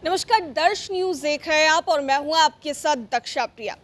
नमस्कार, दर्श न्यूज देख रहे हैं आप और मैं हूं आपके साथ दक्षा प्रिया।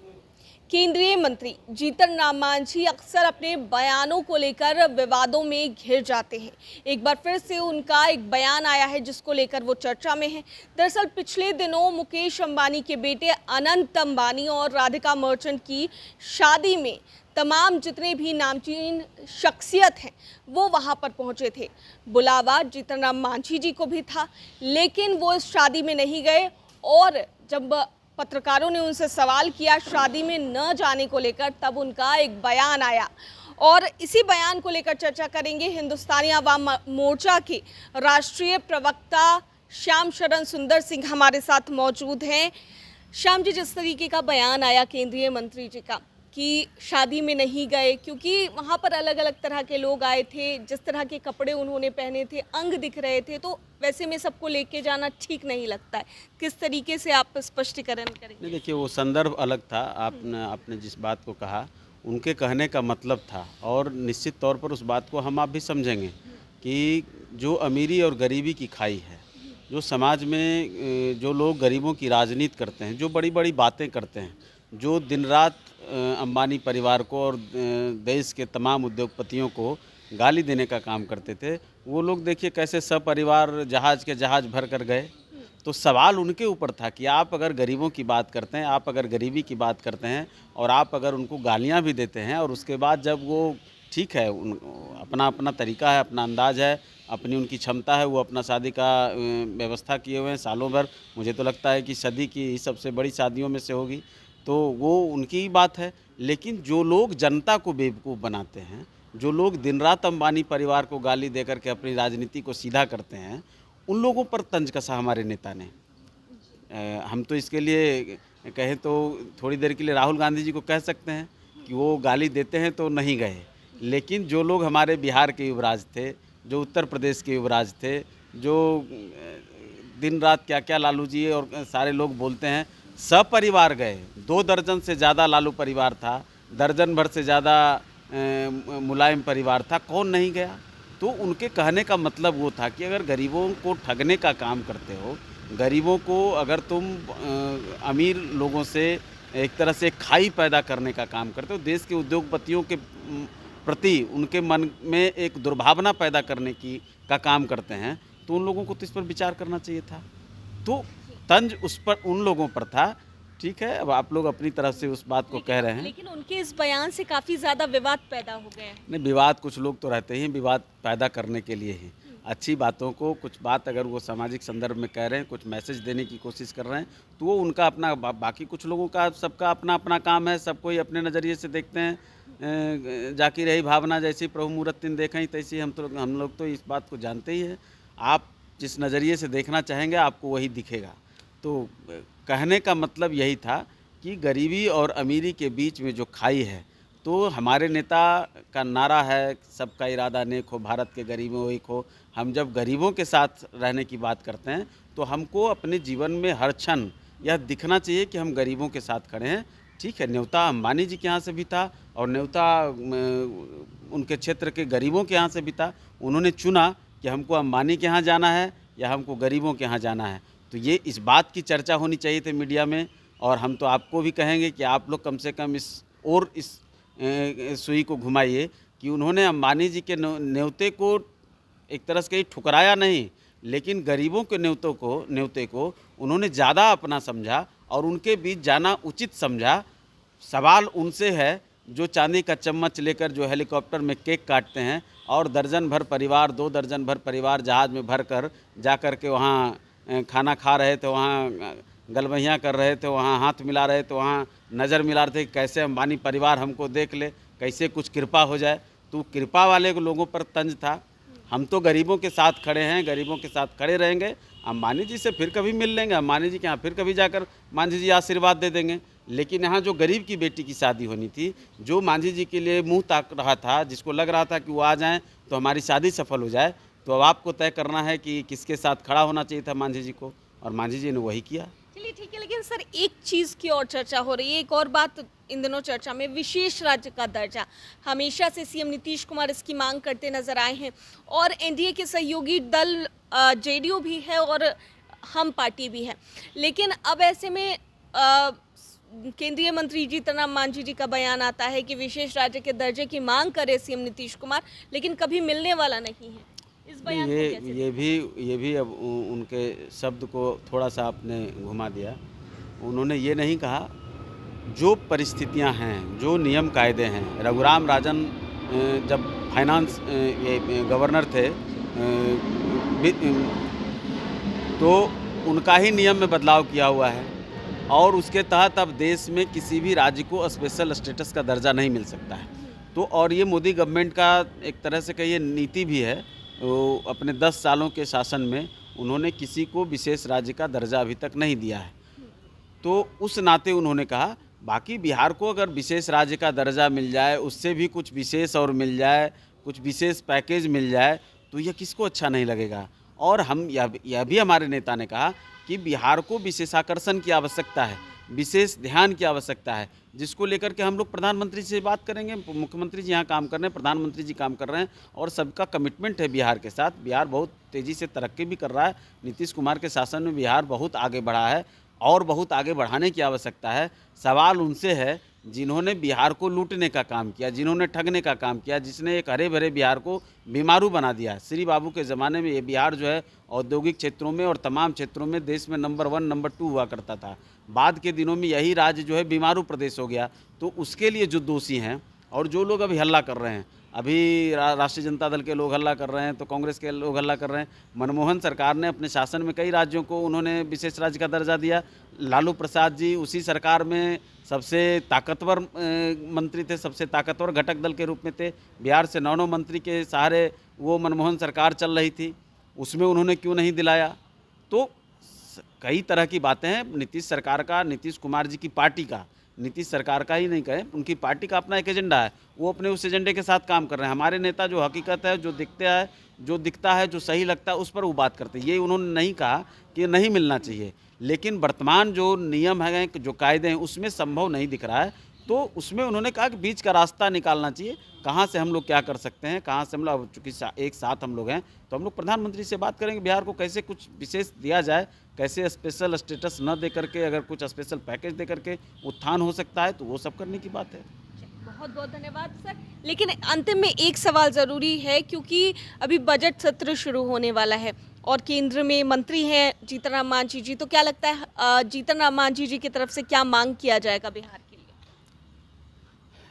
केंद्रीय मंत्री जीतन राम मांझी अक्सर अपने बयानों को लेकर विवादों में घिर जाते हैं। एक बार फिर से उनका एक बयान आया है जिसको लेकर वो चर्चा में है। दरअसल पिछले दिनों मुकेश अंबानी के बेटे अनंत अंबानी और राधिका मर्चेंट की शादी में तमाम जितने भी नामचीन शख्सियत हैं वो वहां पर पहुंचे थे। बुलावा जीतन राम मांझी जी को भी था, लेकिन वो इस शादी में नहीं गए और जब पत्रकारों ने उनसे सवाल किया शादी में न जाने को लेकर, तब उनका एक बयान आया और इसी बयान को लेकर चर्चा करेंगे। हिंदुस्तानी आवाम मोर्चा के राष्ट्रीय प्रवक्ता श्याम शरण सुंदर सिंह हमारे साथ मौजूद हैं। श्याम जी, जिस तरीके का बयान आया केंद्रीय मंत्री जी का कि शादी में नहीं गए क्योंकि वहाँ पर अलग अलग तरह के लोग आए थे, जिस तरह के कपड़े उन्होंने पहने थे, अंग दिख रहे थे, तो वैसे में सबको लेके जाना ठीक नहीं लगता है। किस तरीके से आप स्पष्टीकरण करेंगे? नहीं, देखिए वो संदर्भ अलग था। आपने जिस बात को कहा उनके कहने का मतलब था और निश्चित तौर पर उस बात को हम आप भी समझेंगे कि जो अमीरी और गरीबी की खाई है, जो समाज में जो लोग गरीबों की राजनीति करते हैं, जो बड़ी बड़ी बातें करते हैं, जो दिन रात अंबानी परिवार को और देश के तमाम उद्योगपतियों को गाली देने का काम करते थे, वो लोग देखिए कैसे सपरिवार जहाज़ के जहाज़ भर कर गए। तो सवाल उनके ऊपर था कि आप अगर गरीबों की बात करते हैं, आप अगर गरीबी की बात करते हैं और आप अगर उनको गालियां भी देते हैं और उसके बाद जब वो ठीक है, अपना अपना तरीका है, अपना अंदाज है, अपनी उनकी क्षमता है, वो अपना शादी का व्यवस्था किए हुए हैं सालों भर। मुझे तो लगता है कि सदी की सबसे बड़ी शादियों में से होगी, तो वो उनकी बात है। लेकिन जो लोग जनता को बेवकूफ़ बनाते हैं, जो लोग दिन रात अंबानी परिवार को गाली दे करके अपनी राजनीति को सीधा करते हैं, उन लोगों पर तंज कसा हमारे नेता ने। हम तो इसके लिए कहें तो थोड़ी देर के लिए राहुल गांधी जी को कह सकते हैं कि वो गाली देते हैं तो नहीं गए, लेकिन जो लोग हमारे बिहार के युवराज थे, जो उत्तर प्रदेश के युवराज थे, जो दिन रात क्या क्या लालू जी और सारे लोग बोलते हैं, सपरिवार गए। 2 दर्जन से ज़्यादा लालू परिवार था, दर्जन भर से ज़्यादा मुलायम परिवार था, कौन नहीं गया? तो उनके कहने का मतलब वो था कि अगर गरीबों को ठगने का काम करते हो, गरीबों को अगर तुम अमीर लोगों से एक तरह से खाई पैदा करने का काम करते हो, देश के उद्योगपतियों के प्रति उनके मन में एक दुर्भावना पैदा करने की का काम करते हैं, तो उन लोगों को तो इस पर विचार करना चाहिए था। तो तंज उस पर उन लोगों पर था। ठीक है, अब आप लोग अपनी तरफ से उस बात को कह रहे हैं। लेकिन उनके इस बयान से काफी ज्यादा विवाद पैदा हो गए हैं। नहीं, विवाद कुछ लोग तो रहते ही विवाद पैदा करने के लिए ही। अच्छी बातों को, कुछ बात अगर वो सामाजिक संदर्भ में कह रहे हैं, कुछ मैसेज देने की कोशिश कर रहे हैं, तो वो उनका अपना बाकी कुछ लोगों का सबका अपना अपना काम है, सब कोई अपने नज़रिए से देखते हैं। जाकी रही भावना जैसी प्रभु मूरत तीन देखें तैसी, हम लोग तो इस बात को जानते ही हैं। आप जिस नज़रिए से देखना चाहेंगे आपको वही दिखेगा। तो कहने का मतलब यही था कि गरीबी और अमीरी के बीच में जो खाई है, तो हमारे नेता का नारा है सबका इरादा नेक हो, भारत के गरीबों एक हो। हम जब गरीबों के साथ रहने की बात करते हैं तो हमको अपने जीवन में हर क्षण यह दिखना चाहिए कि हम गरीबों के साथ खड़े हैं। ठीक है, न्योता अंबानी जी के यहाँ से भी था और न्योता उनके क्षेत्र के गरीबों के यहाँ से भी था। उन्होंने चुना कि हमको अंबानी के यहाँ जाना है या हमको गरीबों के यहाँ जाना है। तो ये इस बात की चर्चा होनी चाहिए थी मीडिया में, और हम तो आपको भी कहेंगे कि आप लोग कम से कम इस सुई को घुमाइए कि उन्होंने अंबानी जी के न्योते को एक तरह से कहीं ठुकराया नहीं, लेकिन गरीबों के न्योते को उन्होंने ज़्यादा अपना समझा और उनके बीच जाना उचित समझा। सवाल उनसे है जो चांदी का चम्मच लेकर जो हेलीकॉप्टर में केक काटते हैं और दर्जन भर परिवार, 2 दर्जन भर परिवार जहाज़ में भर कर जा कर के वहाँ खाना खा रहे थे, वहाँ गलबहियाँ कर रहे थे, वहाँ हाथ मिला रहे थे, वहाँ नज़र मिला रहे थे कि कैसे अंबानी परिवार हमको देख ले, कैसे कुछ कृपा हो जाए। तो कृपा वाले लोगों पर तंज था। हम तो गरीबों के साथ खड़े हैं, गरीबों के साथ खड़े रहेंगे। अंबानी जी से फिर कभी मिल लेंगे, अंबानी जी के यहाँ फिर कभी जाकर मांझी जी आशीर्वाद दे देंगे। लेकिन यहाँ जो गरीब की बेटी की शादी होनी थी, जो मांझी जी के लिए मुँह ताक रहा था, जिसको लग रहा था कि वो आ जाएँ तो हमारी शादी सफल हो जाए, तो अब आपको तय करना है कि किसके साथ खड़ा होना चाहिए था मांझी जी को, और मांझी जी ने वही किया। चलिए ठीक है, लेकिन सर एक चीज़ की और चर्चा हो रही है, एक और बात इन दिनों चर्चा में, विशेष राज्य का दर्जा। हमेशा से सीएम नीतीश कुमार इसकी मांग करते नजर आए हैं और एनडीए के सहयोगी दल जेडीयू भी है और हम पार्टी भी है, लेकिन अब ऐसे में केंद्रीय मंत्री जीतन राम मांझी जी का बयान आता है कि विशेष राज्य के दर्जे की मांग करे सीएम नीतीश कुमार, लेकिन कभी मिलने वाला नहीं है। इस बयान को कैसे ये भी अब उनके शब्द को थोड़ा सा आपने घुमा दिया। उन्होंने ये नहीं कहा, जो परिस्थितियां हैं, जो नियम कायदे हैं, रघुराम राजन जब फाइनेंस ये गवर्नर थे तो उनका ही नियम में बदलाव किया हुआ है और उसके तहत अब देश में किसी भी राज्य को स्पेशल स्टेटस का दर्जा नहीं मिल सकता है। तो और ये मोदी गवर्नमेंट का एक तरह से कहिए नीति भी है। वो अपने 10 सालों के शासन में उन्होंने किसी को विशेष राज्य का दर्जा अभी तक नहीं दिया है। तो उस नाते उन्होंने कहा, बाकी बिहार को अगर विशेष राज्य का दर्जा मिल जाए, उससे भी कुछ विशेष और मिल जाए, कुछ विशेष पैकेज मिल जाए, तो यह किसको अच्छा नहीं लगेगा। और हम यह भी हमारे नेता ने कहा कि बिहार को विशेष आकर्षण की आवश्यकता है, विशेष ध्यान की आवश्यकता है, जिसको लेकर के हम लोग प्रधानमंत्री से बात करेंगे। मुख्यमंत्री जी यहाँ काम कर रहे हैं, प्रधानमंत्री जी काम कर रहे हैं और सबका कमिटमेंट है बिहार के साथ। बिहार बहुत तेज़ी से तरक्की भी कर रहा है। नीतीश कुमार के शासन में बिहार बहुत आगे बढ़ा है और बहुत आगे बढ़ाने की आवश्यकता है। सवाल उनसे है जिन्होंने बिहार को लूटने का काम किया, जिन्होंने ठगने का काम किया, जिसने एक हरे भरे बिहार को बीमारू बना दिया। श्री बाबू के ज़माने में ये बिहार जो है औद्योगिक क्षेत्रों में और तमाम क्षेत्रों में देश में नंबर 1 नंबर 2 हुआ करता था। बाद के दिनों में यही राज्य जो है बीमारू प्रदेश हो गया। तो उसके लिए जो दोषी हैं और जो लोग अभी हल्ला कर रहे हैं, अभी राष्ट्रीय जनता दल के लोग हल्ला कर रहे हैं, तो कांग्रेस के लोग हल्ला कर रहे हैं। मनमोहन सरकार ने अपने शासन में कई राज्यों को उन्होंने विशेष राज्य का दर्जा दिया। लालू प्रसाद जी उसी सरकार में सबसे ताकतवर मंत्री थे, सबसे ताकतवर घटक दल के रूप में थे। बिहार से 9 मंत्री के सहारे वो मनमोहन सरकार चल रही थी, उसमें उन्होंने क्यों नहीं दिलाया। तो कई तरह की बातें हैं। नीतीश सरकार का, नीतीश कुमार जी की पार्टी का, नीतीश सरकार का ही नहीं कहें, उनकी पार्टी का अपना एक एजेंडा है, वो अपने उस एजेंडे के साथ काम कर रहे हैं। हमारे नेता जो हकीकत है, जो दिखता है, जो सही लगता है, उस पर वो बात करते हैं। ये उन्होंने नहीं कहा कि नहीं मिलना चाहिए, लेकिन वर्तमान जो नियम है, जो कायदे हैं, उसमें संभव नहीं दिख रहा है। तो उसमें उन्होंने कहा कि बीच का रास्ता निकालना चाहिए, कहाँ से हम लोग क्या कर सकते हैं, कहाँ से हम लोग, चूँकि एक साथ हम लोग हैं, तो हम लोग प्रधानमंत्री से बात करेंगे बिहार को कैसे कुछ विशेष दिया जाए, कैसे स्पेशल स्टेटस न दे करके अगर कुछ स्पेशल पैकेज दे करके उत्थान हो सकता है, तो वो सब करने की बात है। बहुत बहुत धन्यवाद सर। लेकिन अंतिम में एक सवाल ज़रूरी है, क्योंकि अभी बजट सत्र शुरू होने वाला है और केंद्र में मंत्री हैं जीतन राम मांझी जी, तो क्या लगता है जीतन राम मांझी जी की तरफ से क्या मांग किया जाएगा बिहार के लिए?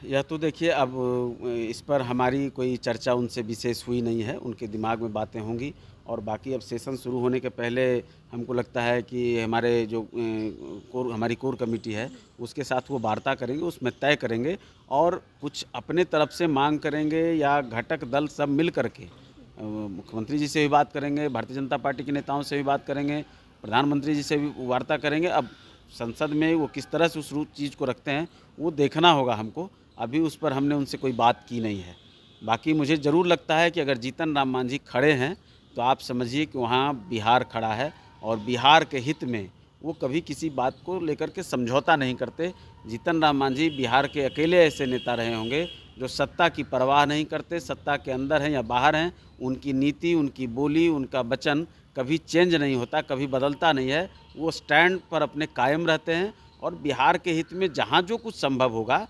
यह तो देखिए, अब इस पर हमारी कोई चर्चा उनसे विशेष हुई नहीं है, उनके दिमाग में बातें होंगी। और बाकी अब सेशन शुरू होने के पहले हमको लगता है कि हमारे जो हमारी कोर कमेटी है उसके साथ वो वार्ता करेंगे, उसमें तय करेंगे और कुछ अपने तरफ से मांग करेंगे या घटक दल सब मिल करके मुख्यमंत्री जी से भी बात करेंगे, भारतीय जनता पार्टी के नेताओं से भी बात करेंगे, प्रधानमंत्री जी से भी वार्ता करेंगे। अब संसद में वो किस तरह से उस चीज़ को रखते हैं वो देखना होगा हमको। अभी उस पर हमने उनसे कोई बात की नहीं है। बाकी मुझे ज़रूर लगता है कि अगर जीतन राम मांझी खड़े हैं तो आप समझिए कि वहाँ बिहार खड़ा है और बिहार के हित में वो कभी किसी बात को लेकर के समझौता नहीं करते। जीतन राम मांझी बिहार के अकेले ऐसे नेता रहे होंगे जो सत्ता की परवाह नहीं करते, सत्ता के अंदर हैं या बाहर हैं, उनकी नीति, उनकी बोली, उनका वचन कभी चेंज नहीं होता, कभी बदलता नहीं है। वो स्टैंड पर अपने कायम रहते हैं और बिहार के हित में जहाँ जो कुछ संभव होगा,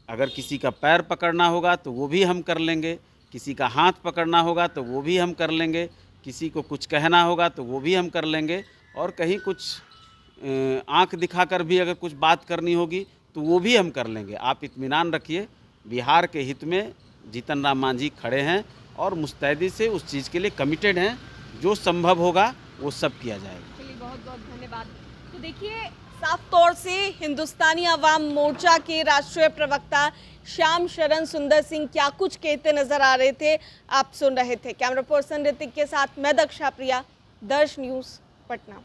अगर किसी का पैर पकड़ना होगा तो वो भी हम कर लेंगे, किसी का हाथ पकड़ना होगा तो वो भी हम कर लेंगे, किसी को कुछ कहना होगा तो वो भी हम कर लेंगे, और कहीं कुछ आंख दिखाकर भी अगर कुछ बात करनी होगी तो वो भी हम कर लेंगे। आप इत्मीनान रखिए, बिहार के हित में जीतन राम मांझी खड़े हैं और मुस्तैदी से उस चीज़ के लिए कमिटेड हैं। जो संभव होगा वो सब किया जाएगा। चलिए, बहुत बहुत धन्यवाद। तो देखिए, साफ तौर से हिंदुस्तानी अवाम मोर्चा के राष्ट्रीय प्रवक्ता श्याम शरण सुंदर सिंह क्या कुछ कहते नजर आ रहे थे, आप सुन रहे थे। कैमरा पर्सन ऋतिक के साथ मैं दक्षा प्रिया, दर्श न्यूज़, पटना।